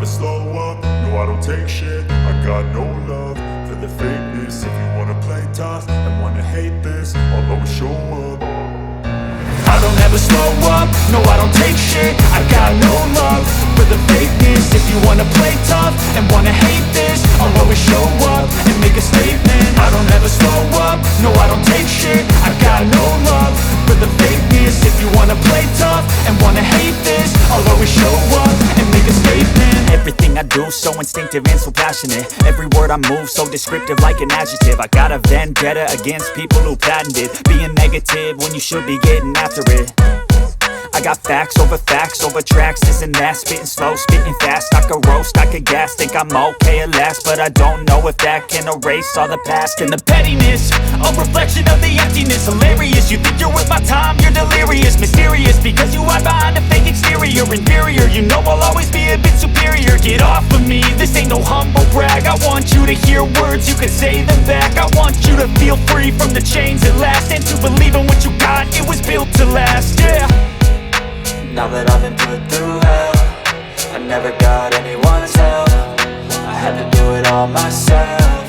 slow up, no I don't take shit. I got no love for the fakeness. If you wanna play tough and wanna hate this, I'll always show up. I don't ever slow up, no I don't take shit. I got no love for the fakeness. If you wanna play tough and wanna hate this, I'll always show up and make a statement. I don't ever slow up, no I don't take shit. I got no love for the fakeness. If you wanna play tough and wanna hate this, I'll always show up and make a statement. Everything I do so instinctive and so passionate. Every word I move so descriptive like an adjective. I got a vendetta against people who patented being negative when you should be getting after it. I got facts over tracks, this and that. Spitting slow, spitting fast, I could roast, I could gas. Think I'm okay at last, but I don't know if that can erase all the past. And the pettiness, a reflection of the emptiness. Hilarious, you think you're worth my time, you're delirious. Mysterious, because you hide behind a fake exterior. Inferior, you know I'll always be a bit superior. Get off of me, this ain't no humble brag. I want you to hear words, you can say them back. I want you to feel free from the chains at last, and to believe in what you got, it was built to last, yeah. Now that I've been put through hell, I never got anyone's help. I had to do it all myself.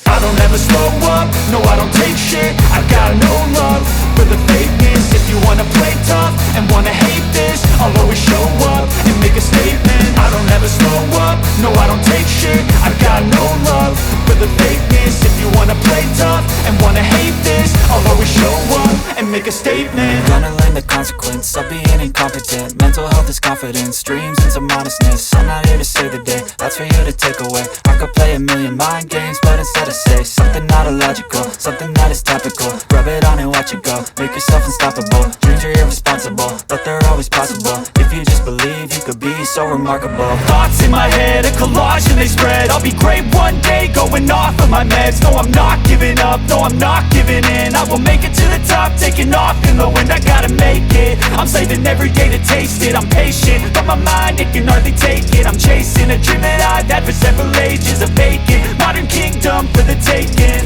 I don't ever slow up, no I don't take shit. I got no love for the fakeness. If you wanna play tough and wanna hate this, I'll always show up and make a statement. I don't ever slow up, no I don't take shit. I got no love for the fakeness. If you wanna play tough and wanna hate this, I'll always show up and make a statement. Gonna learn the consequence of being incompetent. Mental health is confidence, dreams and some honestness. I'm not here to save the day, that's for you to take away. I could play a million mind games, but instead I say something not illogical, something that is topical. Rub it on and watch it go, make yourself unstoppable. Dreams are irresponsible, but they're always possible. If you just believe, you could be so remarkable. Thoughts in my head, a collage and they spread. I'll be great one day, going off of my meds. No, I'm not giving up, no, I'm not giving in. I will make it to the top, taking off in the wind. I gotta make it, I'm saving every day to taste it. I'm patient, but my mind, it can hardly take it. I'm chasing a dream that I've had for several ages. A vacant, modern kingdom for the taking.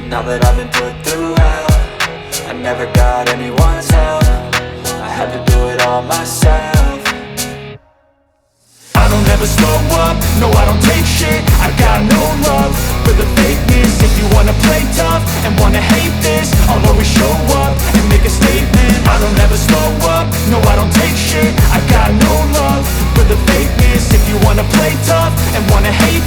Now that I've been put through hell, I never got anyone's help. I had to do it all myself. I don't ever slow up, no I don't take shit. I got no love for the fakeness. If you wanna play tough and wanna hate this, I'll always show up and make a statement. I don't ever slow up, no I don't take shit. I got no love for the fakeness. If you wanna play tough and wanna hate